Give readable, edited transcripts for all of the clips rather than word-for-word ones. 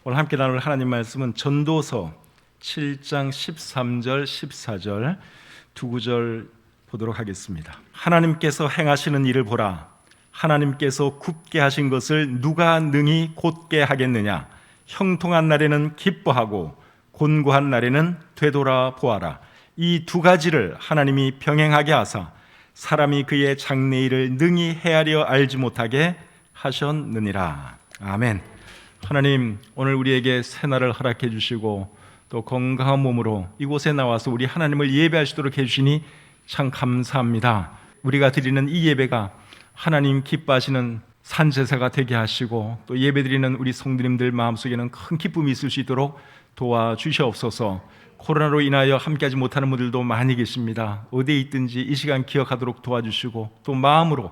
오늘 함께 나눌 하나님 말씀은 전도서 7장 13절 14절 두 구절 보도록 하겠습니다. 하나님께서 행하시는 일을 보라. 하나님께서 굽게 하신 것을 누가 능히 곧게 하겠느냐. 형통한 날에는 기뻐하고 곤고한 날에는 되돌아 보아라. 이 두 가지를 하나님이 병행하게 하사 사람이 그의 장래일을 능히 헤아려 알지 못하게 하셨느니라. 아멘. 하나님, 오늘 우리에게 새날을 허락해 주시고 또 건강한 몸으로 이곳에 나와서 우리 하나님을 예배할 수 있도록 해주시니 참 감사합니다. 우리가 드리는 이 예배가 하나님 기뻐하시는 산제사가 되게 하시고 또 예배드리는 우리 성도님들 마음속에는 큰 기쁨이 있을 수 있도록 도와주시옵소서. 코로나로 인하여 함께하지 못하는 분들도 많이 계십니다. 어디에 있든지 이 시간 기억하도록 도와주시고 또 마음으로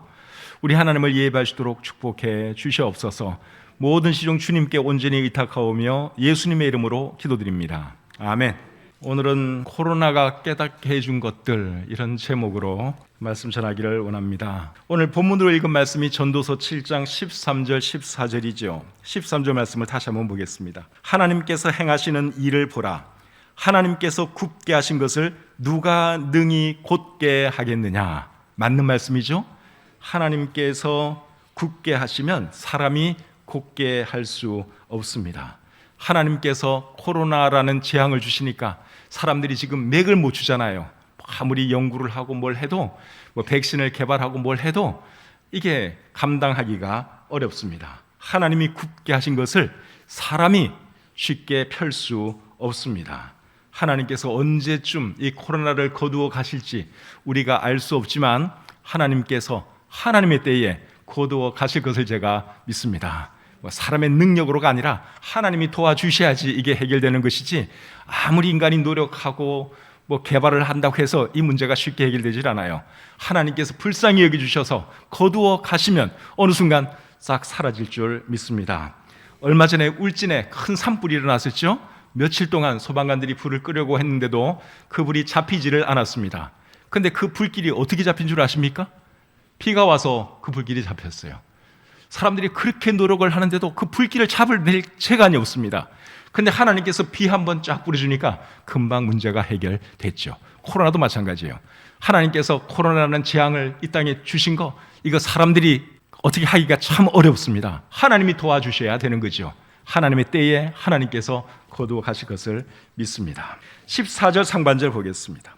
우리 하나님을 예배할 수 있도록 축복해 주시옵소서. 모든 시종 주님께 온전히 의탁하오며 예수님의 이름으로 기도드립니다. 아멘. 오늘은 코로나가 깨닫게 해준 것들, 이런 제목으로 말씀 전하기를 원합니다. 오늘 본문으로 읽은 말씀이 전도서 7장 13절 14절이죠 13절 말씀을 다시 한번 보겠습니다. 하나님께서 행하시는 일을 보라. 하나님께서 굽게 하신 것을 누가 능히 곧게 하겠느냐. 맞는 말씀이죠. 하나님께서 굽게 하시면 사람이 곧게 할 수 없습니다. 하나님께서 코로나라는 재앙을 주시니까 사람들이 지금 맥을 못 추잖아요. 아무리 연구를 하고 뭘 해도, 백신을 개발하고 뭘 해도 이게 감당하기가 어렵습니다. 하나님이 굽게 하신 것을 사람이 쉽게 펼 수 없습니다. 하나님께서 언제쯤 이 코로나를 거두어 가실지 우리가 알 수 없지만 하나님께서 하나님의 때에 거두어 가실 것을 제가 믿습니다. 사람의 능력으로가 아니라 하나님이 도와주셔야지 이게 해결되는 것이지, 아무리 인간이 노력하고 개발을 한다고 해서 이 문제가 쉽게 해결되질 않아요. 하나님께서 불쌍히 여겨주셔서 거두어 가시면 어느 순간 싹 사라질 줄 믿습니다. 얼마 전에 울진에 큰 산불이 일어났었죠. 며칠 동안 소방관들이 불을 끄려고 했는데도 그 불이 잡히지를 않았습니다. 근데 그 불길이 어떻게 잡힌 줄 아십니까? 비가 와서 그 불길이 잡혔어요. 사람들이 그렇게 노력을 하는데도 그 불길을 잡을 재간이 없습니다. 근데 하나님께서 비 한번 쫙 뿌려주니까 금방 문제가 해결됐죠. 코로나도 마찬가지예요. 하나님께서 코로나라는 재앙을 이 땅에 주신 거, 이거 사람들이 어떻게 하기가 참 어렵습니다. 하나님이 도와주셔야 되는 거죠. 하나님의 때에 하나님께서 거두어 가실 것을 믿습니다. 14절 상반절 보겠습니다.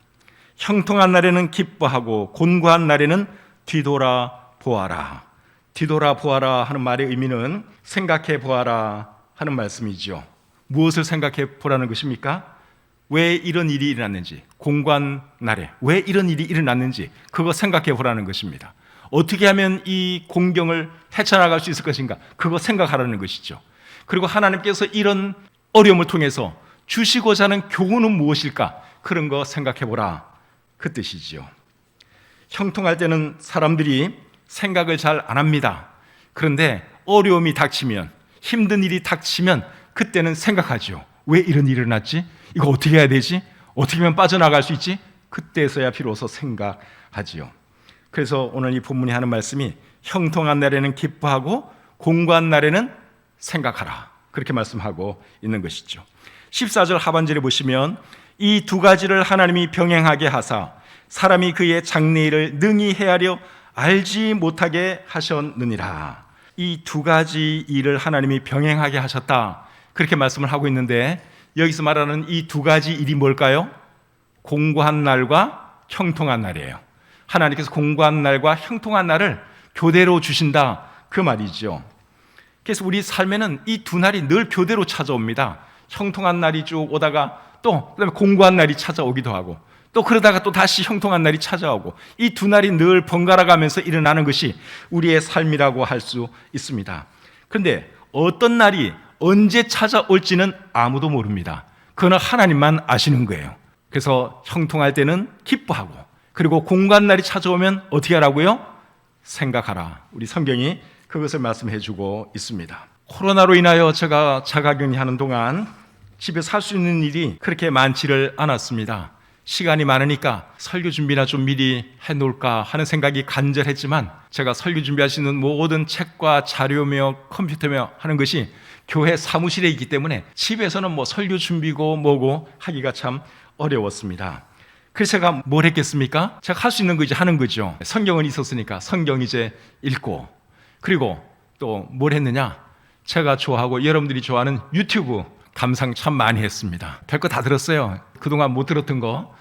형통한 날에는 기뻐하고 곤고한 날에는 뒤돌아 보아라. 뒤돌아 보아라 하는 말의 의미는 생각해 보아라 하는 말씀이죠. 무엇을 생각해 보라는 것입니까? 왜 이런 일이 일어났는지, 공관 날에 왜 이런 일이 일어났는지 그거 생각해 보라는 것입니다. 어떻게 하면 이 공경을 헤쳐나갈 수 있을 것인가, 그거 생각하라는 것이죠. 그리고 하나님께서 이런 어려움을 통해서 주시고자 하는 교훈은 무엇일까, 그런 거 생각해 보라, 그 뜻이지요. 형통할 때는 사람들이 생각을 잘 안 합니다. 그런데 어려움이 닥치면, 힘든 일이 닥치면 그때는 생각하죠. 왜 이런 일이 일어났지? 이거 어떻게 해야 되지? 어떻게 하면 빠져나갈 수 있지? 그때서야 비로소 생각하지요. 그래서 오늘 이 본문이 하는 말씀이 형통한 날에는 기뻐하고 공고한 날에는 생각하라, 그렇게 말씀하고 있는 것이죠. 14절 하반절에 보시면 이 두 가지를 하나님이 병행하게 하사 사람이 그의 장래일을 능히 헤아려 알지 못하게 하셨느니라. 이 두 가지 일을 하나님이 병행하게 하셨다, 그렇게 말씀을 하고 있는데, 여기서 말하는 이 두 가지 일이 뭘까요? 공고한 날과 형통한 날이에요. 하나님께서 공고한 날과 형통한 날을 교대로 주신다, 그 말이죠. 그래서 우리 삶에는 이 두 날이 늘 교대로 찾아옵니다. 형통한 날이 쭉 오다가 또 그다음에 공고한 날이 찾아오기도 하고, 또 그러다가 또 다시 형통한 날이 찾아오고, 이 두 날이 늘 번갈아 가면서 일어나는 것이 우리의 삶이라고 할 수 있습니다. 그런데 어떤 날이 언제 찾아올지는 아무도 모릅니다. 그건 하나님만 아시는 거예요. 그래서 형통할 때는 기뻐하고, 그리고 공고한 날이 찾아오면 어떻게 하라고요? 생각하라. 우리 성경이 그것을 말씀해 주고 있습니다. 코로나로 인하여 제가 자가격리하는 동안 집에 살 수 있는 일이 그렇게 많지를 않았습니다. 시간이 많으니까 설교 준비나 좀 미리 해놓을까 하는 생각이 간절했지만, 제가 설교 준비할 수 있는 모든 책과 자료며 컴퓨터며 하는 것이 교회 사무실에 있기 때문에 집에서는 뭐 설교 준비고 뭐고 하기가 참 어려웠습니다. 그래서 제가 뭘 했겠습니까? 제가 할 수 있는 거 이제 하는 거죠. 성경은 있었으니까 성경 이제 읽고, 그리고 또 뭘 했느냐? 제가 좋아하고 여러분들이 좋아하는 유튜브 감상 참 많이 했습니다. 별 거 다 들었어요. 그동안 못 들었던 거,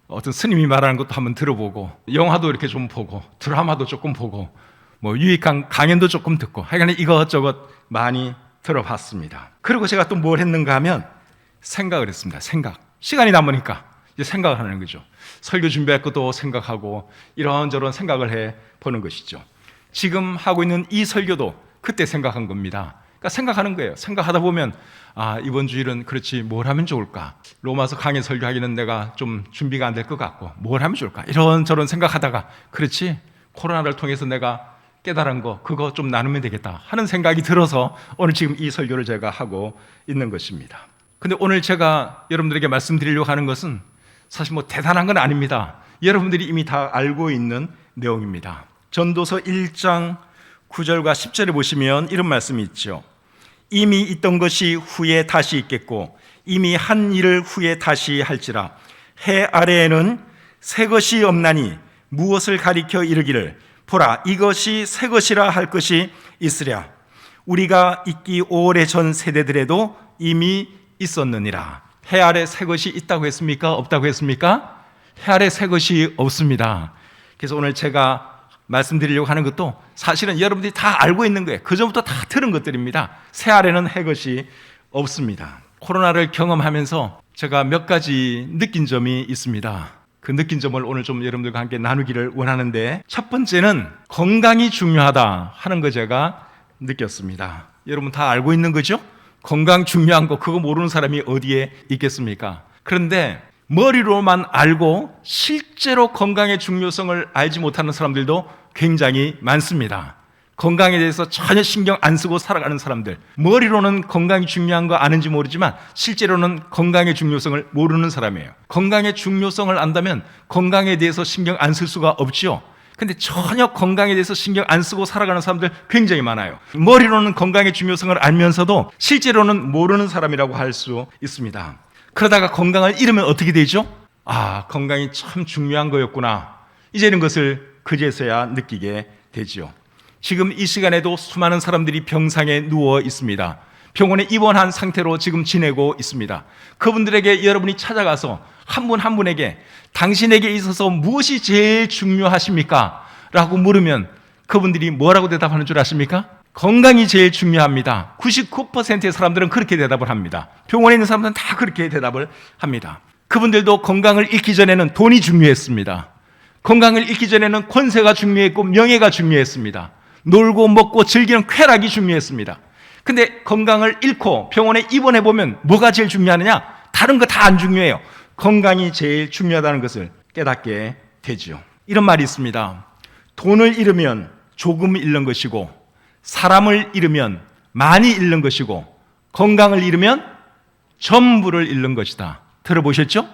어떤 스님이 말하는 것도 한번 들어보고, 영화도 이렇게 좀 보고, 드라마도 조금 보고, 뭐 유익한 강연도 조금 듣고, 하여간 이것저것 많이 들어봤습니다. 그리고 제가 또 뭘 했는가 하면 생각을 했습니다. 시간이 남으니까 이제 생각을 하는 거죠. 설교 준비할 것도 생각하고 이런저런 생각을 해보는 것이죠. 지금 하고 있는 이 설교도 그때 생각한 겁니다. 그러니까 생각하는 거예요. 생각하다 보면 이번 주일은 그렇지 뭘 하면 좋을까? 로마서 강의 설교하기는 내가 좀 준비가 안 될 것 같고 뭘 하면 좋을까? 이런저런 생각하다가 그렇지 코로나를 통해서 내가 깨달은 거 그거 좀 나누면 되겠다 하는 생각이 들어서 오늘 지금 이 설교를 제가 하고 있는 것입니다. 근데 오늘 제가 여러분들에게 말씀드리려고 하는 것은 사실 뭐 대단한 건 아닙니다. 여러분들이 이미 다 알고 있는 내용입니다. 전도서 1장 9절과 10절에 보시면 이런 말씀이 있죠. 이미 있던 것이 후에 다시 있겠고 이미 한 일을 후에 다시 할지라. 해 아래에는 새 것이 없나니 무엇을 가리켜 이르기를 보라 이것이 새 것이라 할 것이 있으랴. 우리가 있기 오래전 세대들에도 이미 있었느니라. 해 아래 새 것이 있다고 했습니까? 없다고 했습니까? 해 아래 새 것이 없습니다. 그래서 오늘 제가 말씀드리려고 하는 것도 사실은 여러분들이 다 알고 있는 거예요. 그전부터 다 들은 것들입니다. 새 아래는 해 것이 없습니다. 코로나를 경험하면서 제가 몇 가지 느낀 점이 있습니다. 그 느낀 점을 오늘 좀 여러분들과 함께 나누기를 원하는데, 첫 번째는 건강이 중요하다 하는 거 제가 느꼈습니다. 여러분 다 알고 있는 거죠? 건강 중요한 거 그거 모르는 사람이 어디에 있겠습니까? 그런데 머리로만 알고 실제로 건강의 중요성을 알지 못하는 사람들도 굉장히 많습니다. 건강에 대해서 전혀 신경 안 쓰고 살아가는 사람들, 머리로는 건강이 중요한 거 아는지 모르지만 실제로는 건강의 중요성을 모르는 사람이에요. 건강의 중요성을 안다면 건강에 대해서 신경 안 쓸 수가 없죠. 근데 전혀 건강에 대해서 신경 안 쓰고 살아가는 사람들 굉장히 많아요. 머리로는 건강의 중요성을 알면서도 실제로는 모르는 사람이라고 할 수 있습니다. 그러다가 건강을 잃으면 어떻게 되죠? 건강이 참 중요한 거였구나. 이제는 것을 그제서야 느끼게 되죠. 지금 이 시간에도 수많은 사람들이 병상에 누워 있습니다. 병원에 입원한 상태로 지금 지내고 있습니다. 그분들에게 여러분이 찾아가서 한 분 한 분에게 당신에게 있어서 무엇이 제일 중요하십니까? 라고 물으면 그분들이 뭐라고 대답하는 줄 아십니까? 건강이 제일 중요합니다. 99%의 사람들은 그렇게 대답을 합니다. 병원에 있는 사람들은 다 그렇게 대답을 합니다. 그분들도 건강을 잃기 전에는 돈이 중요했습니다. 건강을 잃기 전에는 권세가 중요했고 명예가 중요했습니다. 놀고 먹고 즐기는 쾌락이 중요했습니다. 근데 건강을 잃고 병원에 입원해 보면 뭐가 제일 중요하느냐? 다른 거 다 안 중요해요. 건강이 제일 중요하다는 것을 깨닫게 되죠. 이런 말이 있습니다. 돈을 잃으면 조금 잃는 것이고, 사람을 잃으면 많이 잃는 것이고, 건강을 잃으면 전부를 잃는 것이다. 들어보셨죠?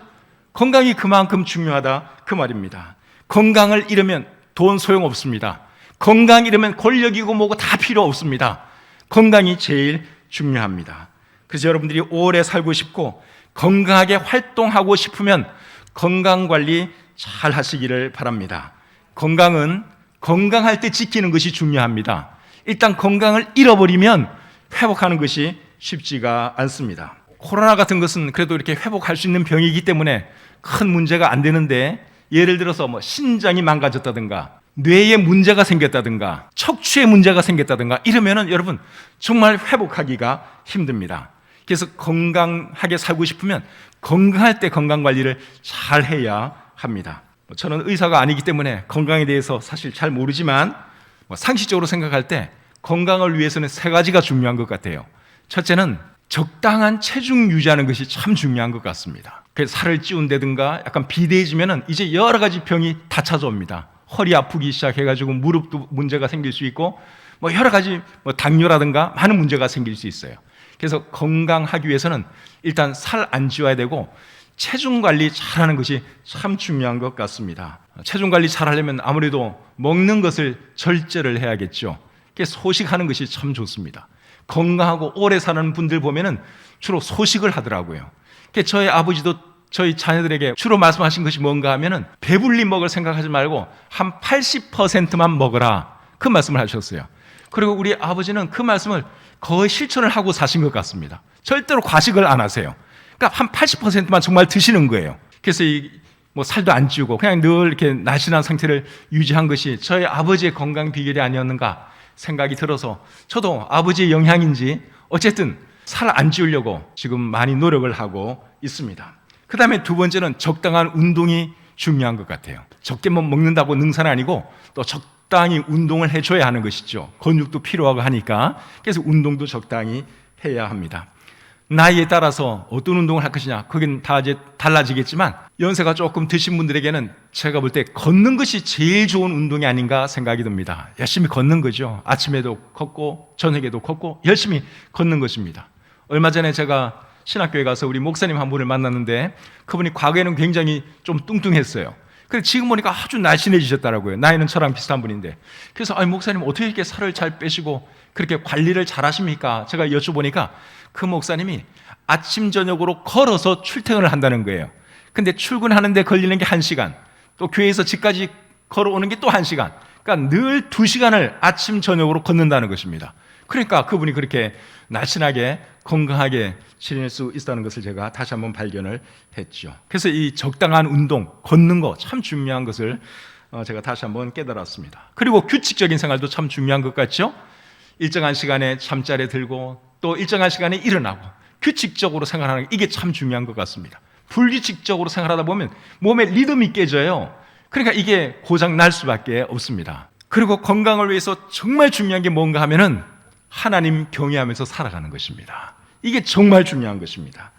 건강이 그만큼 중요하다 그 말입니다. 건강을 잃으면 돈 소용없습니다. 건강 잃으면 권력이고 뭐고 다 필요 없습니다. 건강이 제일 중요합니다. 그래서 여러분들이 오래 살고 싶고 건강하게 활동하고 싶으면 건강관리 잘 하시기를 바랍니다. 건강은 건강할 때 지키는 것이 중요합니다. 일단 건강을 잃어버리면 회복하는 것이 쉽지가 않습니다. 코로나 같은 것은 그래도 이렇게 회복할 수 있는 병이기 때문에 큰 문제가 안 되는데, 예를 들어서 뭐 신장이 망가졌다든가 뇌에 문제가 생겼다든가 척추에 문제가 생겼다든가 이러면은 여러분 정말 회복하기가 힘듭니다. 그래서 건강하게 살고 싶으면 건강할 때 건강관리를 잘 해야 합니다. 저는 의사가 아니기 때문에 건강에 대해서 사실 잘 모르지만 상식적으로 생각할 때 건강을 위해서는 세 가지가 중요한 것 같아요. 첫째는 적당한 체중 유지하는 것이 참 중요한 것 같습니다. 그래서 살을 찌운다든가 약간 비대해지면은 이제 여러 가지 병이 다 찾아옵니다. 허리 아프기 시작해가지고 무릎도 문제가 생길 수 있고 여러 가지 당뇨라든가 많은 문제가 생길 수 있어요. 그래서 건강하기 위해서는 일단 살 안 찌워야 되고 체중 관리 잘하는 것이 참 중요한 것 같습니다. 체중 관리 잘하려면 아무래도 먹는 것을 절제를 해야겠죠. 소식하는 것이 참 좋습니다. 건강하고 오래 사는 분들 보면은 주로 소식을 하더라고요. 그러니까 저희 아버지도 저희 자녀들에게 주로 말씀하신 것이 뭔가 하면은 배불리 먹을 생각하지 말고 한 80%만 먹어라, 그 말씀을 하셨어요. 그리고 우리 아버지는 그 말씀을 거의 실천을 하고 사신 것 같습니다. 절대로 과식을 안 하세요. 그러니까 한 80%만 정말 드시는 거예요. 그래서 뭐 살도 안 찌우고 그냥 늘 이렇게 날씬한 상태를 유지한 것이 저희 아버지의 건강 비결이 아니었는가 생각이 들어서 저도 아버지의 영향인지 어쨌든 살 안 찌우려고 지금 많이 노력을 하고 있습니다. 그 다음에 두 번째는 적당한 운동이 중요한 것 같아요. 적게만 먹는다고 능사는 아니고 또 적당히 운동을 해줘야 하는 것이죠. 근육도 필요하고 하니까. 그래서 운동도 적당히 해야 합니다. 나이에 따라서 어떤 운동을 할 것이냐, 그건 다 이제 달라지겠지만 연세가 조금 드신 분들에게는 제가 볼 때 걷는 것이 제일 좋은 운동이 아닌가 생각이 듭니다. 열심히 걷는 거죠. 아침에도 걷고 저녁에도 걷고 열심히 걷는 것입니다. 얼마 전에 제가 신학교에 가서 우리 목사님 한 분을 만났는데 그분이 과거에는 굉장히 좀 뚱뚱했어요. 근데 지금 보니까 아주 날씬해지셨더라고요. 나이는 저랑 비슷한 분인데. 그래서 아니 목사님 어떻게 이렇게 살을 잘 빼시고 그렇게 관리를 잘 하십니까? 제가 여쭤보니까 그 목사님이 아침 저녁으로 걸어서 출퇴근을 한다는 거예요. 근데 출근하는데 걸리는 게 1시간, 또 교회에서 집까지 걸어오는 게 또 1시간, 그러니까 늘 2시간을 아침 저녁으로 걷는다는 것입니다. 그러니까 그분이 그렇게 날씬하게 건강하게 지낼 수 있다는 것을 제가 다시 한번 발견을 했죠. 그래서 이 적당한 운동, 걷는 거 참 중요한 것을 제가 다시 한번 깨달았습니다. 그리고 규칙적인 생활도 참 중요한 것 같죠? 일정한 시간에 잠자리에 들고 또 일정한 시간에 일어나고 규칙적으로 생활하는 게 이게 참 중요한 것 같습니다. 불규칙적으로 생활하다 보면 몸의 리듬이 깨져요. 그러니까 이게 고장 날 수밖에 없습니다. 그리고 건강을 위해서 정말 중요한 게 뭔가 하면은 하나님 경외하면서 살아가는 것입니다. 이게 정말 중요한 것입니다.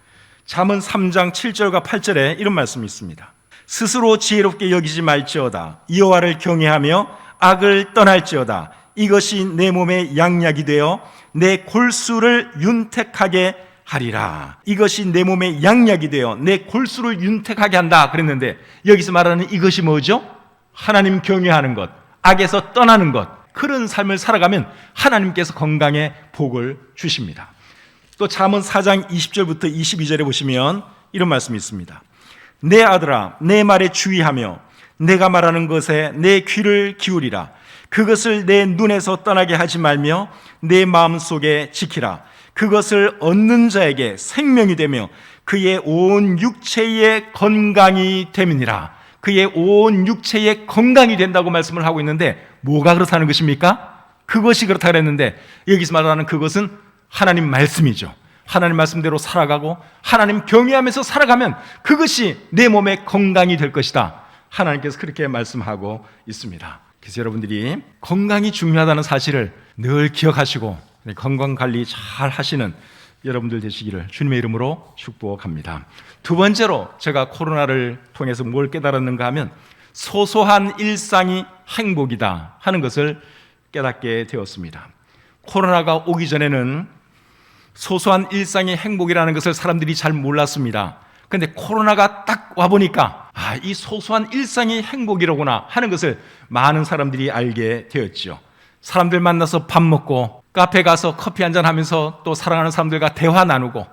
잠언 3장 7절과 8절에 이런 말씀이 있습니다. 스스로 지혜롭게 여기지 말지어다. 여호와를 경외하며 악을 떠날지어다. 이것이 내 몸의 양약이 되어 내 골수를 윤택하게 하리라. 이것이 내 몸의 양약이 되어 내 골수를 윤택하게 한다 그랬는데 여기서 말하는 이것이 뭐죠? 하나님 경외하는 것, 악에서 떠나는 것. 그런 삶을 살아가면 하나님께서 건강에 복을 주십니다. 또 잠언 4장 20절부터 22절에 보시면 이런 말씀이 있습니다. 내 아들아 내 말에 주의하며 내가 말하는 것에 내 귀를 기울이라. 그것을 내 눈에서 떠나게 하지 말며 내 마음속에 지키라. 그것을 얻는 자에게 생명이 되며 그의 온 육체의 건강이 됨이니라. 그의 온 육체의 건강이 된다고 말씀을 하고 있는데 뭐가 그렇다는 것입니까? 그것이 그렇다 그랬는데 여기서 말하는 그것은 하나님 말씀이죠. 하나님 말씀대로 살아가고 하나님 경외하면서 살아가면 그것이 내 몸의 건강이 될 것이다. 하나님께서 그렇게 말씀하고 있습니다. 그래서 여러분들이 건강이 중요하다는 사실을 늘 기억하시고 건강관리 잘 하시는 여러분들 되시기를 주님의 이름으로 축복합니다. 두 번째로 제가 코로나를 통해서 뭘 깨달았는가 하면 소소한 일상이 행복이다 하는 것을 깨닫게 되었습니다. 코로나가 오기 전에는 소소한 일상이 행복이라는 것을 사람들이 잘 몰랐습니다. 그런데 코로나가 딱 와보니까 이 소소한 일상이 행복이로구나 하는 것을 많은 사람들이 알게 되었죠. 사람들 만나서 밥 먹고 카페 가서 커피 한잔 하면서 또 사랑하는 사람들과 대화 나누고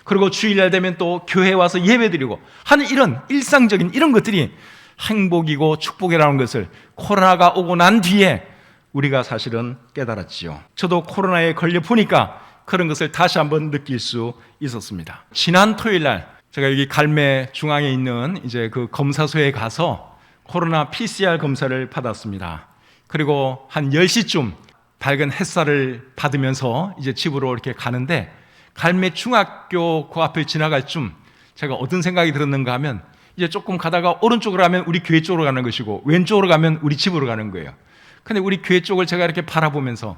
그리고 주일날 되면 또 교회에 와서 예배드리고 하는 이런 일상적인 이런 것들이 행복이고 축복이라는 것을 코로나가 오고 난 뒤에 우리가 사실은 깨달았지요. 저도 코로나에 걸려 보니까 그런 것을 다시 한번 느낄 수 있었습니다. 지난 토요일날 제가 여기 갈매 중앙에 있는 이제 그 검사소에 가서 코로나 PCR 검사를 받았습니다. 그리고 한 10시쯤 밝은 햇살을 받으면서 이제 집으로 이렇게 가는데 갈매 중학교 그 앞을 지나갈 쯤 제가 어떤 생각이 들었는가 하면 이제 조금 가다가 오른쪽으로 가면 우리 교회 쪽으로 가는 것이고 왼쪽으로 가면 우리 집으로 가는 거예요. 근데 우리 교회 쪽을 제가 이렇게 바라보면서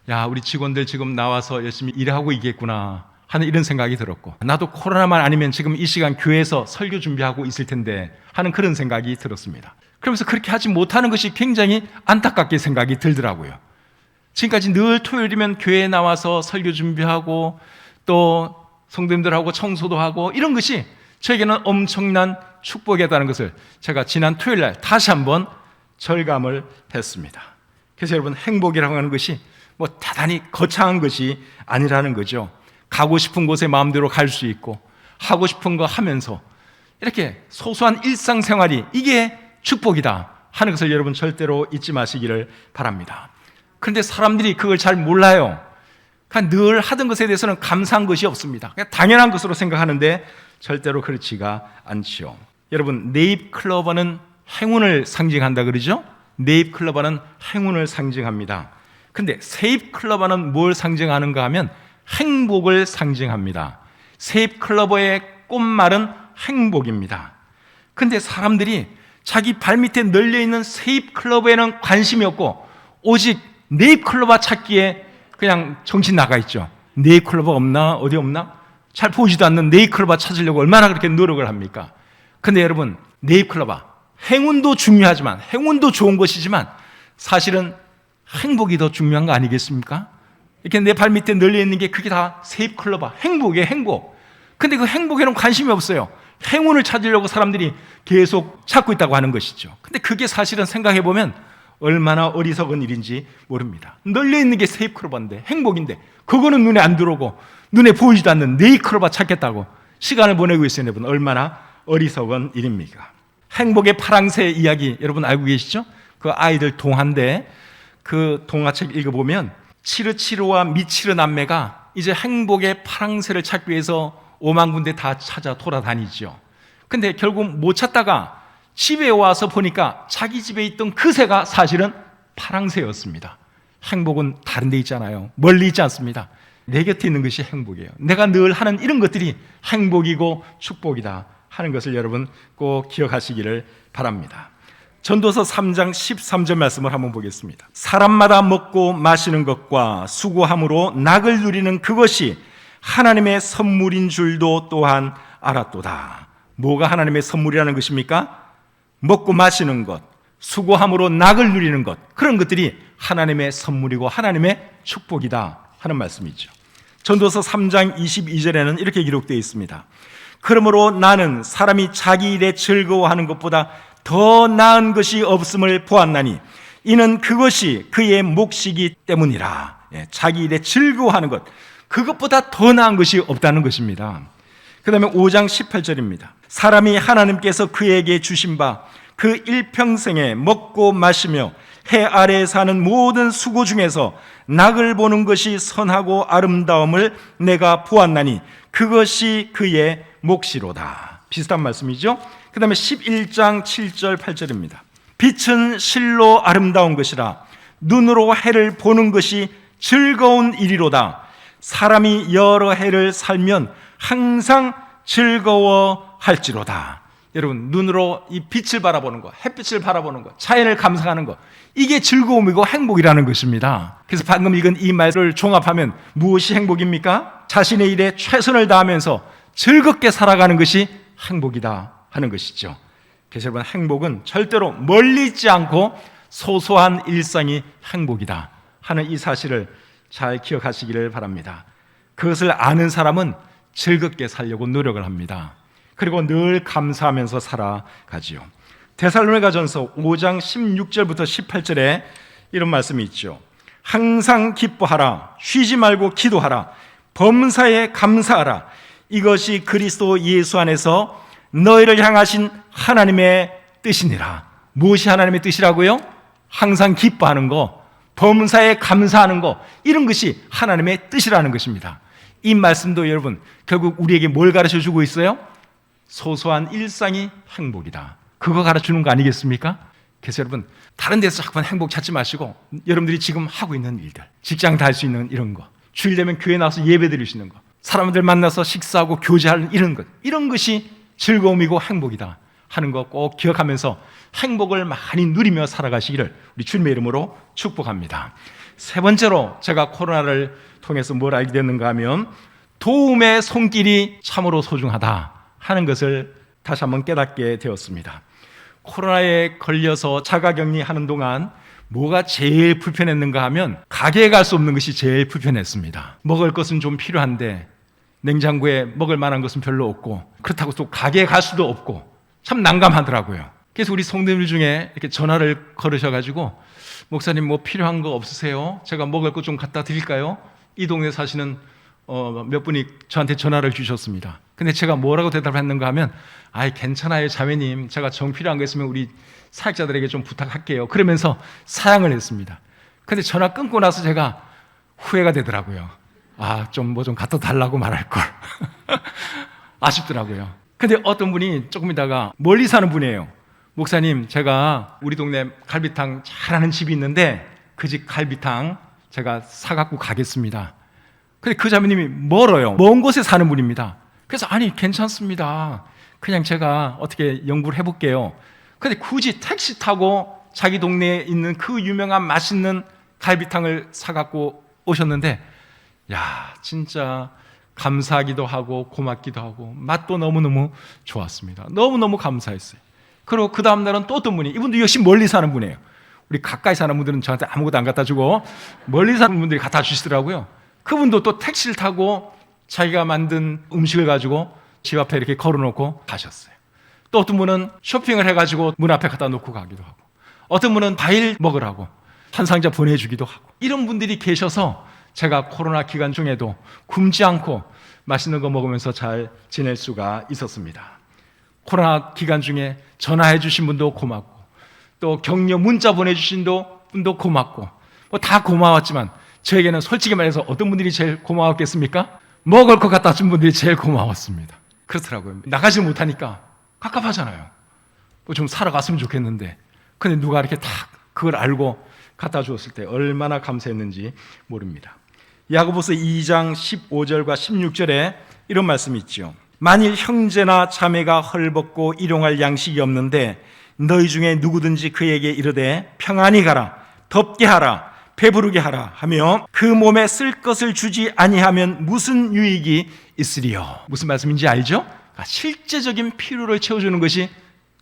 야, 우리 직원들 지금 나와서 열심히 일하고 있겠구나 하는 이런 생각이 들었고 나도 코로나만 아니면 지금 이 시간 교회에서 설교 준비하고 있을 텐데 하는 그런 생각이 들었습니다. 그러면서 그렇게 하지 못하는 것이 굉장히 안타깝게 생각이 들더라고요. 지금까지 늘 토요일이면 교회에 나와서 설교 준비하고 또 성도님들하고 청소도 하고 이런 것이 저에게는 엄청난 축복이었다는 것을 제가 지난 토요일 날 다시 한번 절감을 했습니다. 그래서 여러분 행복이라고 하는 것이 뭐 대단히 거창한 것이 아니라는 거죠. 가고 싶은 곳에 마음대로 갈 수 있고 하고 싶은 거 하면서 이렇게 소소한 일상생활이 이게 축복이다 하는 것을 여러분 절대로 잊지 마시기를 바랍니다. 그런데 사람들이 그걸 잘 몰라요. 그냥 늘 하던 것에 대해서는 감사한 것이 없습니다. 그냥 당연한 것으로 생각하는데 절대로 그렇지가 않지요. 여러분, 네잎클로버는 행운을 상징한다 그러죠? 네잎클로버는 행운을 상징합니다. 근데 세잎클로버는 뭘 상징하는가 하면 행복을 상징합니다. 세잎클로버의 꽃말은 행복입니다. 근데 사람들이 자기 발밑에 널려있는 세잎클로버에는 관심이 없고 오직 네잎클로버 찾기에 그냥 정신 나가 있죠. 네잎클로버 없나? 어디 없나? 잘 보이지도 않는 네잎클로버 찾으려고 얼마나 그렇게 노력을 합니까? 근데 여러분, 네잎클로버 행운도 중요하지만 행운도 좋은 것이지만 사실은 행복이 더 중요한 거 아니겠습니까? 이렇게 내 발밑에 널려있는 게 그게 다 세잎클로버 행복이에요. 행복. 근데 그 행복에는 관심이 없어요. 행운을 찾으려고 사람들이 계속 찾고 있다고 하는 것이죠. 근데 그게 사실은 생각해보면 얼마나 어리석은 일인지 모릅니다. 널려있는 게 세잎클로버인데 행복인데 그거는 눈에 안 들어오고 눈에 보이지도 않는 네잎클로버 찾겠다고 시간을 보내고 있어요. 여러분, 얼마나 어리석은 일입니까? 행복의 파랑새 이야기 여러분 알고 계시죠? 그 아이들 동화인데 그 동화책 읽어보면 치르치르와 미치르 남매가 이제 행복의 파랑새를 찾기 위해서 5만 군데 다 찾아 돌아다니죠. 근데 결국 못 찾다가 집에 와서 보니까 자기 집에 있던 그 새가 사실은 파랑새였습니다. 행복은 다른 데 있잖아요. 멀리 있지 않습니다. 내 곁에 있는 것이 행복이에요. 내가 늘 하는 이런 것들이 행복이고 축복이다 하는 것을 여러분 꼭 기억하시기를 바랍니다. 전도서 3장 13절 말씀을 한번 보겠습니다. 사람마다 먹고 마시는 것과 수고함으로 낙을 누리는 그것이 하나님의 선물인 줄도 또한 알았도다. 뭐가 하나님의 선물이라는 것입니까? 먹고 마시는 것, 수고함으로 낙을 누리는 것, 그런 것들이 하나님의 선물이고 하나님의 축복이다 하는 말씀이죠. 전도서 3장 22절에는 이렇게 기록되어 있습니다. 그러므로 나는 사람이 자기 일에 즐거워하는 것보다 더 나은 것이 없음을 보았나니 이는 그것이 그의 몫이기 때문이라. 자기 일에 즐거워하는 것, 그것보다 더 나은 것이 없다는 것입니다. 그 다음에 5장 18절입니다. 사람이 하나님께서 그에게 주신 바 그 일평생에 먹고 마시며 해 아래에 사는 모든 수고 중에서 낙을 보는 것이 선하고 아름다움을 내가 보았나니 그것이 그의 몫이로다. 비슷한 말씀이죠. 그 다음에 11장 7절 8절입니다. 빛은 실로 아름다운 것이라 눈으로 해를 보는 것이 즐거운 일이로다. 사람이 여러 해를 살면 항상 즐거워할지로다. 여러분, 눈으로 이 빛을 바라보는 것, 햇빛을 바라보는 것, 자연을 감상하는 것, 이게 즐거움이고 행복이라는 것입니다. 그래서 방금 읽은 이 말을 종합하면 무엇이 행복입니까? 자신의 일에 최선을 다하면서 즐겁게 살아가는 것이 행복이다 하는 것이죠. 그래서 여러분, 행복은 절대로 멀리 있지 않고 소소한 일상이 행복이다 하는 이 사실을 잘 기억하시기를 바랍니다. 그것을 아는 사람은 즐겁게 살려고 노력을 합니다. 그리고 늘 감사하면서 살아가지요. 데살로니가전서 5장 16절부터 18절에 이런 말씀이 있죠. 항상 기뻐하라, 쉬지 말고 기도하라, 범사에 감사하라. 이것이 그리스도 예수 안에서 너희를 향하신 하나님의 뜻이니라. 무엇이 하나님의 뜻이라고요? 항상 기뻐하는 거, 범사에 감사하는 거, 이런 것이 하나님의 뜻이라는 것입니다. 이 말씀도 여러분 결국 우리에게 뭘 가르쳐주고 있어요? 소소한 일상이 행복이다. 그거 가르쳐주는 거 아니겠습니까? 그래서 여러분, 다른 데서 자꾸만 행복 찾지 마시고 여러분들이 지금 하고 있는 일들, 직장 다닐 수 있는 이런 거, 주일 되면 교회 나와서 예배 드릴 수 있는 거, 사람들 만나서 식사하고 교제하는 이런 것, 이런 것이 즐거움이고 행복이다 하는 거 꼭 기억하면서 행복을 많이 누리며 살아가시기를 우리 주님의 이름으로 축복합니다. 세 번째로 제가 코로나를 통해서 뭘 알게 됐는가 하면 도움의 손길이 참으로 소중하다 하는 것을 다시 한번 깨닫게 되었습니다. 코로나에 걸려서 자가격리하는 동안 뭐가 제일 불편했는가 하면 가게에 갈 수 없는 것이 제일 불편했습니다. 먹을 것은 좀 필요한데 냉장고에 먹을 만한 것은 별로 없고 그렇다고 또 가게에 갈 수도 없고 참 난감하더라고요. 그래서 우리 성도님들 중에 이렇게 전화를 걸으셔가지고 목사님 뭐 필요한 거 없으세요? 제가 먹을 거 좀 갖다 드릴까요? 이 동네 사시는 몇 분이 저한테 전화를 주셨습니다. 근데 제가 뭐라고 대답했는가 하면 아이 괜찮아요 자매님, 제가 정 필요한 거 있으면 우리 사역자들에게 좀 부탁할게요. 그러면서 사양을 했습니다. 근데 전화 끊고 나서 제가 후회가 되더라고요. 좀 뭐 좀 갖다 달라고 말할 걸. 아쉽더라고요. 근데 어떤 분이 조금 있다가 멀리 사는 분이에요. 목사님, 제가 우리 동네 갈비탕 잘하는 집이 있는데 그 집 갈비탕 제가 사갖고 가겠습니다. 근데 그 자매님이 멀어요. 먼 곳에 사는 분입니다. 그래서 아니 괜찮습니다. 그냥 제가 어떻게 연구를 해볼게요. 근데 굳이 택시 타고 자기 동네에 있는 그 유명한 맛있는 갈비탕을 사갖고 오셨는데 야 진짜 감사하기도 하고 고맙기도 하고 맛도 너무너무 좋았습니다. 너무너무 감사했어요. 그리고 그 다음날은 또 어떤 분이, 이분도 역시 멀리 사는 분이에요. 우리 가까이 사는 분들은 저한테 아무것도 안 갖다 주고 멀리 사는 분들이 갖다 주시더라고요. 그분도 또 택시를 타고 자기가 만든 음식을 가지고 집 앞에 이렇게 걸어놓고 가셨어요. 또 어떤 분은 쇼핑을 해가지고 문 앞에 갖다 놓고 가기도 하고, 어떤 분은 과일 먹으라고 한 상자 보내주기도 하고, 이런 분들이 계셔서 제가 코로나 기간 중에도 굶지 않고 맛있는 거 먹으면서 잘 지낼 수가 있었습니다. 코로나 기간 중에 전화해 주신 분도 고맙고, 또 격려 문자 보내주신 분도 고맙고, 뭐 다 고마웠지만 저에게는 솔직히 말해서 어떤 분들이 제일 고마웠겠습니까? 먹을 것 갖다 준 분들이 제일 고마웠습니다. 그렇더라고요. 나가지 못하니까 갑갑하잖아요. 뭐 좀 살아갔으면 좋겠는데, 근데 누가 이렇게 딱 그걸 알고 갖다 주었을 때 얼마나 감사했는지 모릅니다. 야고보서 2장 15절과 16절에 이런 말씀이 있죠. 만일 형제나 자매가 헐벗고 일용할 양식이 없는데 너희 중에 누구든지 그에게 이르되 평안히 가라, 덥게 하라, 배부르게 하라 하며 그 몸에 쓸 것을 주지 아니하면 무슨 유익이 있으리요. 무슨 말씀인지 알죠? 실제적인 필요를 채워주는 것이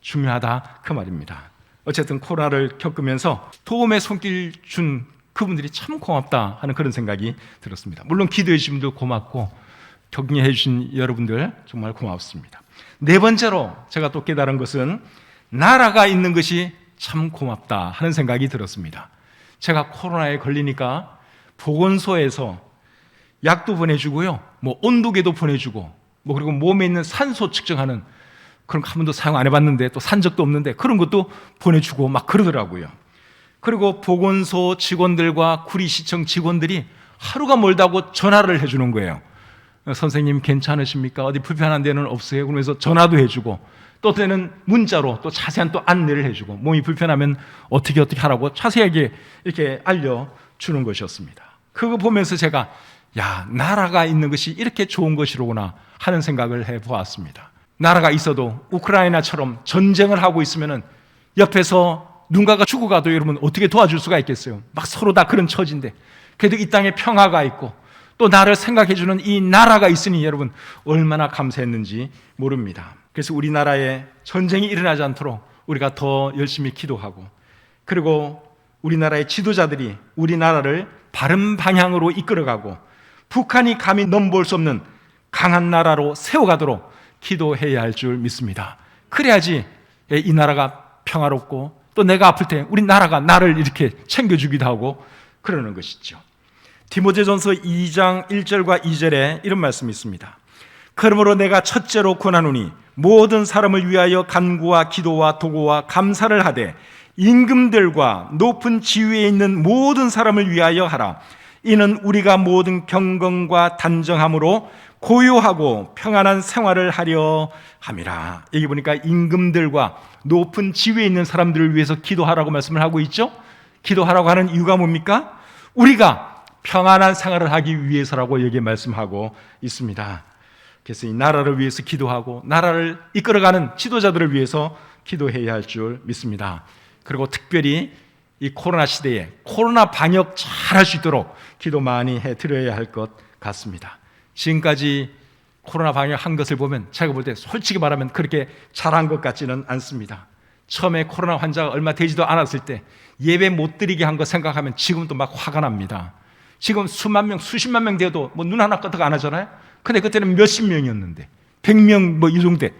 중요하다 그 말입니다. 어쨌든 코로나를 겪으면서 도움의 손길 준 그분들이 참 고맙다 하는 그런 생각이 들었습니다. 물론 기도해 주신 분도 고맙고 격려해 주신 여러분들 정말 고맙습니다. 네 번째로 제가 또 깨달은 것은 나라가 있는 것이 참 고맙다 하는 생각이 들었습니다. 제가 코로나에 걸리니까 보건소에서 약도 보내주고요, 뭐 온도계도 보내주고, 뭐 그리고 몸에 있는 산소 측정하는 그런 거 한 번도 사용 안 해봤는데 또 산 적도 없는데 그런 것도 보내주고 막 그러더라고요. 그리고 보건소 직원들과 구리시청 직원들이 하루가 멀다고 전화를 해주는 거예요. 선생님 괜찮으십니까? 어디 불편한 데는 없어요? 그러면서 전화도 해주고, 또 때는 문자로 또 자세한 또 안내를 해주고, 몸이 불편하면 어떻게 하라고 자세하게 이렇게 알려주는 것이었습니다. 그거 보면서 제가 나라가 있는 것이 이렇게 좋은 것이로구나 하는 생각을 해보았습니다. 나라가 있어도 우크라이나처럼 전쟁을 하고 있으면은 옆에서 누군가가 죽어가도 여러분 어떻게 도와줄 수가 있겠어요? 막 서로 다 그런 처지인데, 그래도 이 땅에 평화가 있고 또 나를 생각해주는 이 나라가 있으니 여러분 얼마나 감사했는지 모릅니다. 그래서 우리나라에 전쟁이 일어나지 않도록 우리가 더 열심히 기도하고, 그리고 우리나라의 지도자들이 우리나라를 바른 방향으로 이끌어가고 북한이 감히 넘볼 수 없는 강한 나라로 세워가도록 기도해야 할 줄 믿습니다. 그래야지 이 나라가 평화롭고 또 내가 아플 때 우리 나라가 나를 이렇게 챙겨주기도 하고 그러는 것이죠. 디모데전서 2장 1절과 2절에 이런 말씀이 있습니다. 그러므로 내가 첫째로 권하노니 모든 사람을 위하여 간구와 기도와 도구와 감사를 하되 임금들과 높은 지위에 있는 모든 사람을 위하여 하라. 이는 우리가 모든 경건과 단정함으로 고요하고 평안한 생활을 하려 함이라. 여기 보니까 임금들과 높은 지위에 있는 사람들을 위해서 기도하라고 말씀을 하고 있죠. 기도하라고 하는 이유가 뭡니까? 우리가 평안한 생활을 하기 위해서라고 여기에 말씀하고 있습니다. 그래서 이 나라를 위해서 기도하고 나라를 이끌어가는 지도자들을 위해서 기도해야 할 줄 믿습니다. 그리고 특별히 이 코로나 시대에 코로나 방역 잘 할 수 있도록 기도 많이 해드려야 할 것 같습니다. 지금까지 코로나 방역한 것을 보면 제가 볼 때 솔직히 말하면 그렇게 잘한 것 같지는 않습니다. 처음에 코로나 환자가 얼마 되지도 않았을 때 예배 못 드리게 한 거 생각하면 지금도 막 화가 납니다. 지금 수만 명, 수십만 명 돼도 뭐 눈 하나 끄덕 안 하잖아요. 근데 그때는 몇십 명이었는데 100명 뭐 이 정도 돼.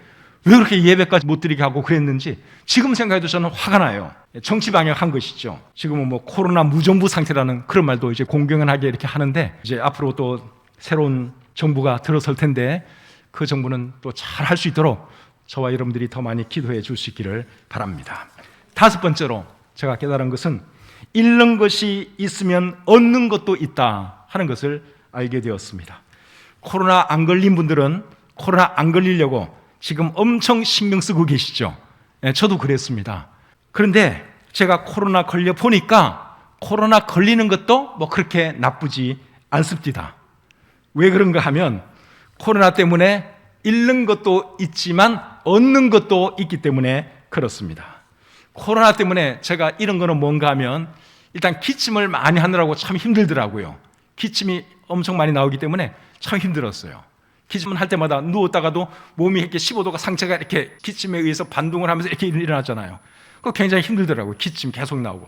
왜 그렇게 예배까지 못 드리게 하고 그랬는지 지금 생각해도 저는 화가 나요. 정치 방역한 것이죠. 지금은 뭐 코로나 무정부 상태라는 그런 말도 이제 공공연하게 이렇게 하는데, 이제 앞으로 또 새로운 정부가 들어설 텐데 그 정부는 또 잘 할 수 있도록 저와 여러분들이 더 많이 기도해 줄 수 있기를 바랍니다. 다섯 번째로 제가 깨달은 것은 잃는 것이 있으면 얻는 것도 있다 하는 것을 알게 되었습니다. 코로나 안 걸린 분들은 코로나 안 걸리려고 지금 엄청 신경 쓰고 계시죠. 저도 그랬습니다. 그런데 제가 코로나 걸려 보니까 코로나 걸리는 것도 뭐 그렇게 나쁘지 않습니다. 왜 그런가 하면 코로나 때문에 잃는 것도 있지만 얻는 것도 있기 때문에 그렇습니다. 코로나 때문에 제가 잃은 거는 뭔가 하면 일단 기침을 많이 하느라고 참 힘들더라고요. 기침이 엄청 많이 나오기 때문에 참 힘들었어요. 기침을 할 때마다 누웠다가도 몸이 이렇게 15도가 상체가 이렇게 기침에 의해서 반동을 하면서 이렇게 일어나잖아요. 그거 굉장히 힘들더라고요. 기침 계속 나오고.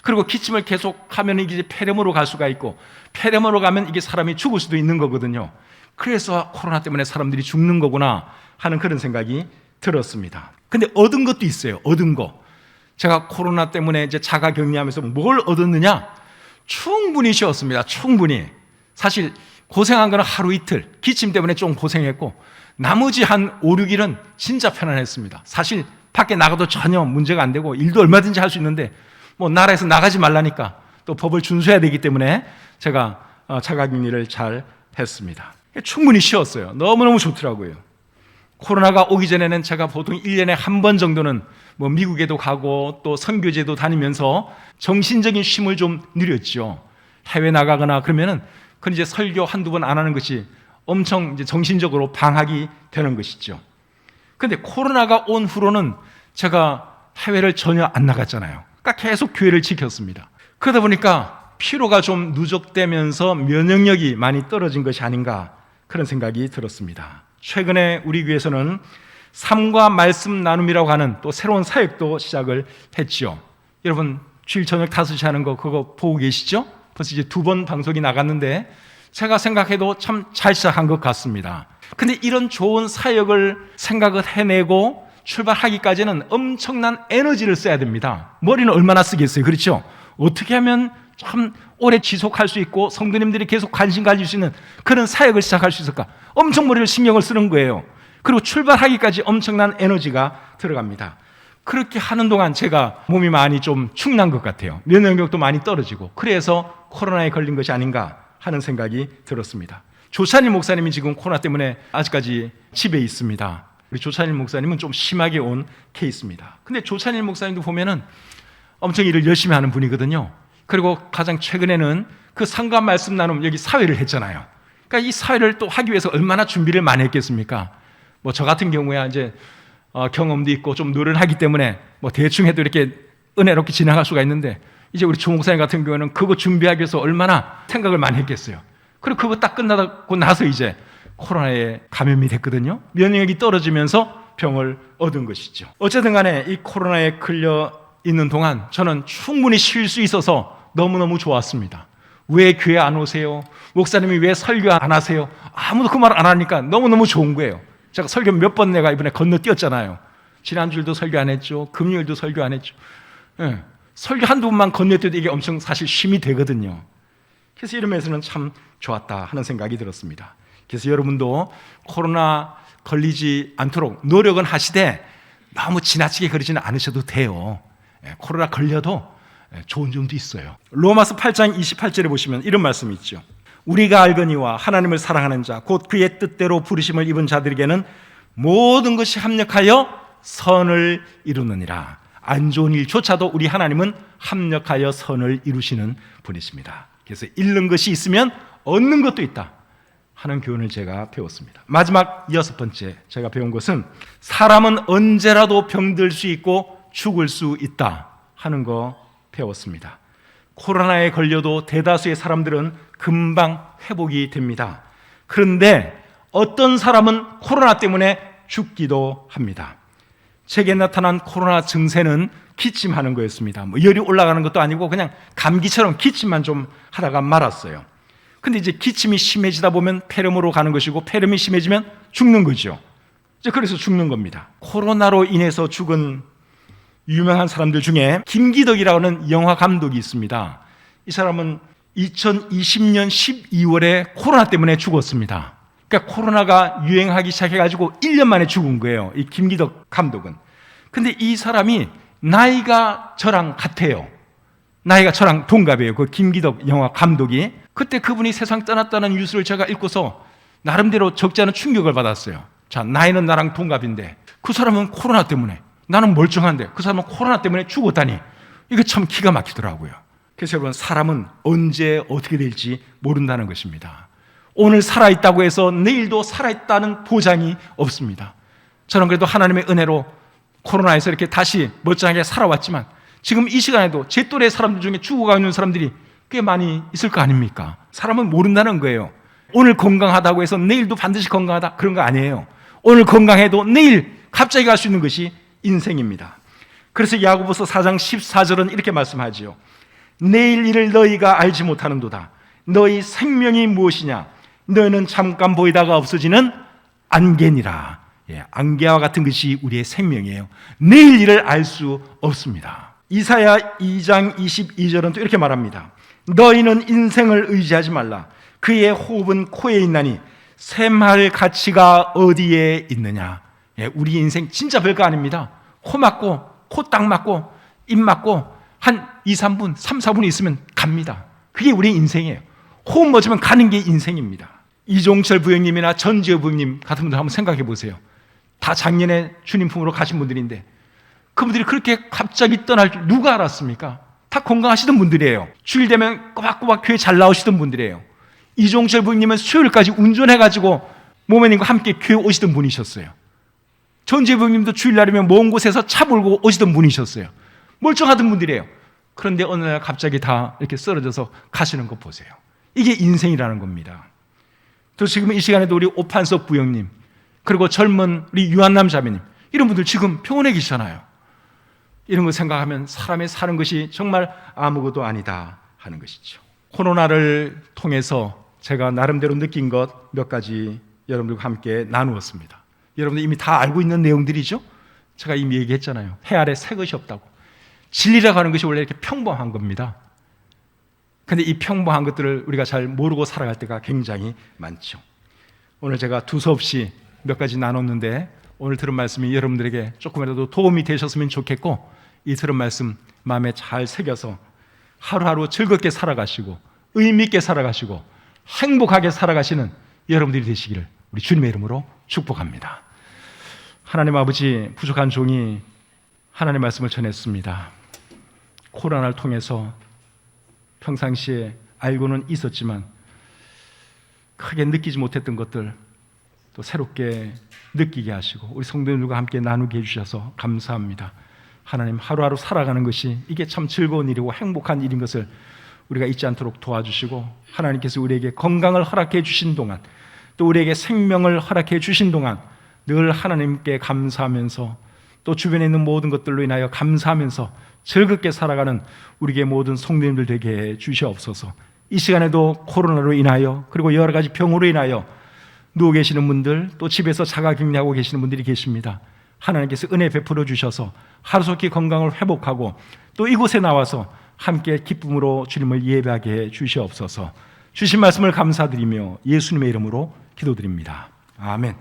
그리고 기침을 계속 하면 이게 폐렴으로 갈 수가 있고, 폐렴으로 가면 이게 사람이 죽을 수도 있는 거거든요. 그래서 코로나 때문에 사람들이 죽는 거구나 하는 그런 생각이 들었습니다. 근데 얻은 것도 있어요. 얻은 거. 제가 코로나 때문에 이제 자가 격리하면서 뭘 얻었느냐? 충분히 쉬었습니다. 충분히. 사실 고생한 거는 하루 이틀, 기침 때문에 좀 고생했고, 나머지 한 5, 6일은 진짜 편안했습니다. 사실 밖에 나가도 전혀 문제가 안 되고 일도 얼마든지 할 수 있는데 뭐 나라에서 나가지 말라니까 또 법을 준수해야 되기 때문에 제가 자가격리를 잘 했습니다. 충분히 쉬었어요. 너무너무 좋더라고요. 코로나가 오기 전에는 제가 보통 1년에 한 번 정도는 뭐 미국에도 가고 또 선교제도 다니면서 정신적인 쉼을 좀 누렸죠. 해외 나가거나 그러면은 그건 이제 설교 한두 번 안 하는 것이 엄청 이제 정신적으로 방학이 되는 것이죠. 근데 코로나가 온 후로는 제가 해외를 전혀 안 나갔잖아요. 그러니까 계속 교회를 지켰습니다. 그러다 보니까 피로가 좀 누적되면서 면역력이 많이 떨어진 것이 아닌가 그런 생각이 들었습니다. 최근에 우리 교회에서는 삶과 말씀 나눔이라고 하는 또 새로운 사역도 시작을 했죠. 여러분 주일 저녁 5시 하는 거 그거 보고 계시죠? 벌써 이제 2번 방송이 나갔는데 제가 생각해도 참 잘 시작한 것 같습니다. 근데 이런 좋은 사역을 생각을 해내고 출발하기까지는 엄청난 에너지를 써야 됩니다. 머리는 얼마나 쓰겠어요? 그렇죠? 어떻게 하면 참 오래 지속할 수 있고 성도님들이 계속 관심 가질 수 있는 그런 사역을 시작할 수 있을까? 엄청 머리를 신경을 쓰는 거예요. 그리고 출발하기까지 엄청난 에너지가 들어갑니다. 그렇게 하는 동안 제가 몸이 많이 좀 축난 것 같아요. 면역력도 많이 떨어지고, 그래서 코로나에 걸린 것이 아닌가 하는 생각이 들었습니다. 조찬일 목사님이 지금 코로나 때문에 아직까지 집에 있습니다. 우리 조찬일 목사님은 좀 심하게 온 케이스입니다. 근데 조찬일 목사님도 보면은 엄청 일을 열심히 하는 분이거든요. 그리고 가장 최근에는 그 상관 말씀 나눔 여기 사회를 했잖아요. 그러니까 이 사회를 또 하기 위해서 얼마나 준비를 많이 했겠습니까? 뭐 저 같은 경우야 이제 경험도 있고 좀 노련하기 때문에 뭐 대충 해도 이렇게 은혜롭게 지나갈 수가 있는데, 이제 우리 조 목사님 같은 경우는 그거 준비하기 위해서 얼마나 생각을 많이 했겠어요. 그리고 그거 딱 끝나고 나서 이제 코로나에 감염이 됐거든요. 면역력이 떨어지면서 병을 얻은 것이죠. 어쨌든 간에 이 코로나에 걸려 있는 동안 저는 충분히 쉴 수 있어서 너무너무 좋았습니다. 왜 교회 안 오세요? 목사님이 왜 설교 안 하세요? 아무도 그 말 안 하니까 너무너무 좋은 거예요. 제가 설교 몇 번 내가 이번에 건너뛰었잖아요. 지난주일도 설교 안 했죠. 금요일도 설교 안 했죠. 네. 설교 한두 번만 건너뛰어도 이게 엄청 사실 쉼이 되거든요. 그래서 이런 면에서는 참 좋았다 하는 생각이 들었습니다. 그래서 여러분도 코로나 걸리지 않도록 노력은 하시되 너무 지나치게 그러지는 않으셔도 돼요. 코로나 걸려도 좋은 점도 있어요. 로마서 8장 28절에 보시면 이런 말씀이 있죠. 우리가 알거니와 하나님을 사랑하는 자 곧 그의 뜻대로 부르심을 입은 자들에게는 모든 것이 합력하여 선을 이루느니라. 안 좋은 일조차도 우리 하나님은 합력하여 선을 이루시는 분이십니다. 그래서 잃는 것이 있으면 얻는 것도 있다 하는 교훈을 제가 배웠습니다. 마지막 6번째 제가 배운 것은 사람은 언제라도 병들 수 있고 죽을 수 있다 하는 거 배웠습니다. 코로나에 걸려도 대다수의 사람들은 금방 회복이 됩니다. 그런데 어떤 사람은 코로나 때문에 죽기도 합니다. 책에 나타난 코로나 증세는 기침하는 거였습니다. 뭐 열이 올라가는 것도 아니고 그냥 감기처럼 기침만 좀 하다가 말았어요. 근데 이제 기침이 심해지다 보면 폐렴으로 가는 것이고, 폐렴이 심해지면 죽는 거죠. 이제 그래서 죽는 겁니다. 코로나로 인해서 죽은 유명한 사람들 중에 김기덕이라는 영화 감독이 있습니다. 이 사람은 2020년 12월에 코로나 때문에 죽었습니다. 그러니까 코로나가 유행하기 시작해가지고 1년 만에 죽은 거예요. 이 김기덕 감독은. 근데 이 사람이 나이가 저랑 같아요. 나이가 저랑 동갑이에요. 그 김기덕 영화 감독이. 그때 그분이 세상 떠났다는 뉴스를 제가 읽고서 나름대로 적지 않은 충격을 받았어요. 자, 나이는 나랑 동갑인데 그 사람은 코로나 때문에, 나는 멀쩡한데 그 사람은 코로나 때문에 죽었다니, 이게 참 기가 막히더라고요. 그래서 여러분, 사람은 언제 어떻게 될지 모른다는 것입니다. 오늘 살아있다고 해서 내일도 살아있다는 보장이 없습니다. 저는 그래도 하나님의 은혜로 코로나에서 이렇게 다시 멀쩡하게 살아왔지만 지금 이 시간에도 제 또래 사람들 중에 죽어가고 있는 사람들이 꽤 많이 있을 거 아닙니까? 사람은 모른다는 거예요. 오늘 건강하다고 해서 내일도 반드시 건강하다, 그런 거 아니에요. 오늘 건강해도 내일 갑자기 갈 수 있는 것이 인생입니다. 그래서 야고보서 4장 14절은 이렇게 말씀하지요. 내일 일을 너희가 알지 못하는도다. 너희 생명이 무엇이냐? 너희는 잠깐 보이다가 없어지는 안개니라. 안개와 같은 것이 우리의 생명이에요. 내일 일을 알 수 없습니다. 이사야 2장 22절은 또 이렇게 말합니다. 너희는 인생을 의지하지 말라. 그의 호흡은 코에 있나니 샘할 가치가 어디에 있느냐. 우리 인생 진짜 별거 아닙니다. 코 막고, 코 딱 막고, 입 막고 한 2, 3분, 3, 4분 있으면 갑니다. 그게 우리 인생이에요. 호흡 멎으면 가는 게 인생입니다. 이종철 부형님이나 전지현 부형님 같은 분들 한번 생각해 보세요. 다 작년에 주님 품으로 가신 분들인데 그분들이 그렇게 갑자기 떠날 줄 누가 알았습니까? 다 건강하시던 분들이에요. 주일 되면 꼬박꼬박 교회 잘 나오시던 분들이에요. 이종철 부형님은 수요일까지 운전해가지고 모모님과 함께 교회 오시던 분이셨어요. 전지현 부형님도 주일날이면 먼 곳에서 차 몰고 오시던 분이셨어요. 멀쩡하던 분들이에요. 그런데 어느 날 갑자기 다 이렇게 쓰러져서 가시는 거 보세요. 이게 인생이라는 겁니다. 또 지금 이 시간에도 우리 오판석 부형님, 그리고 젊은 우리 유한남 자매님, 이런 분들 지금 병원에 계시잖아요. 이런 거 생각하면 사람의 사는 것이 정말 아무것도 아니다 하는 것이죠. 코로나를 통해서 제가 나름대로 느낀 것 몇 가지 여러분들과 함께 나누었습니다. 여러분들 이미 다 알고 있는 내용들이죠. 제가 이미 얘기했잖아요. 해 아래 새 것이 없다고. 진리라고 하는 것이 원래 이렇게 평범한 겁니다. 그런데 이 평범한 것들을 우리가 잘 모르고 살아갈 때가 굉장히 많죠. 오늘 제가 두서없이 몇 가지 나눴는데 오늘 들은 말씀이 여러분들에게 조금이라도 도움이 되셨으면 좋겠고, 이 들은 말씀 마음에 잘 새겨서 하루하루 즐겁게 살아가시고 의미 있게 살아가시고 행복하게 살아가시는 여러분들이 되시기를 우리 주님의 이름으로 축복합니다. 하나님 아버지, 부족한 종이 하나님의 말씀을 전했습니다. 코로나를 통해서 평상시에 알고는 있었지만 크게 느끼지 못했던 것들 또 새롭게 느끼게 하시고 우리 성도님들과 함께 나누게 해주셔서 감사합니다. 하나님, 하루하루 살아가는 것이 이게 참 즐거운 일이고 행복한 일인 것을 우리가 잊지 않도록 도와주시고, 하나님께서 우리에게 건강을 허락해 주신 동안, 또 우리에게 생명을 허락해 주신 동안 늘 하나님께 감사하면서 또 주변에 있는 모든 것들로 인하여 감사하면서 즐겁게 살아가는 우리의 모든 성도님들 되게 해 주시옵소서. 이 시간에도 코로나로 인하여 그리고 여러 가지 병으로 인하여 누워 계시는 분들, 또 집에서 자가격리하고 계시는 분들이 계십니다. 하나님께서 은혜 베풀어 주셔서 하루속히 건강을 회복하고 또 이곳에 나와서 함께 기쁨으로 주님을 예배하게 해 주시옵소서. 주신 말씀을 감사드리며 예수님의 이름으로 기도드립니다. 아멘.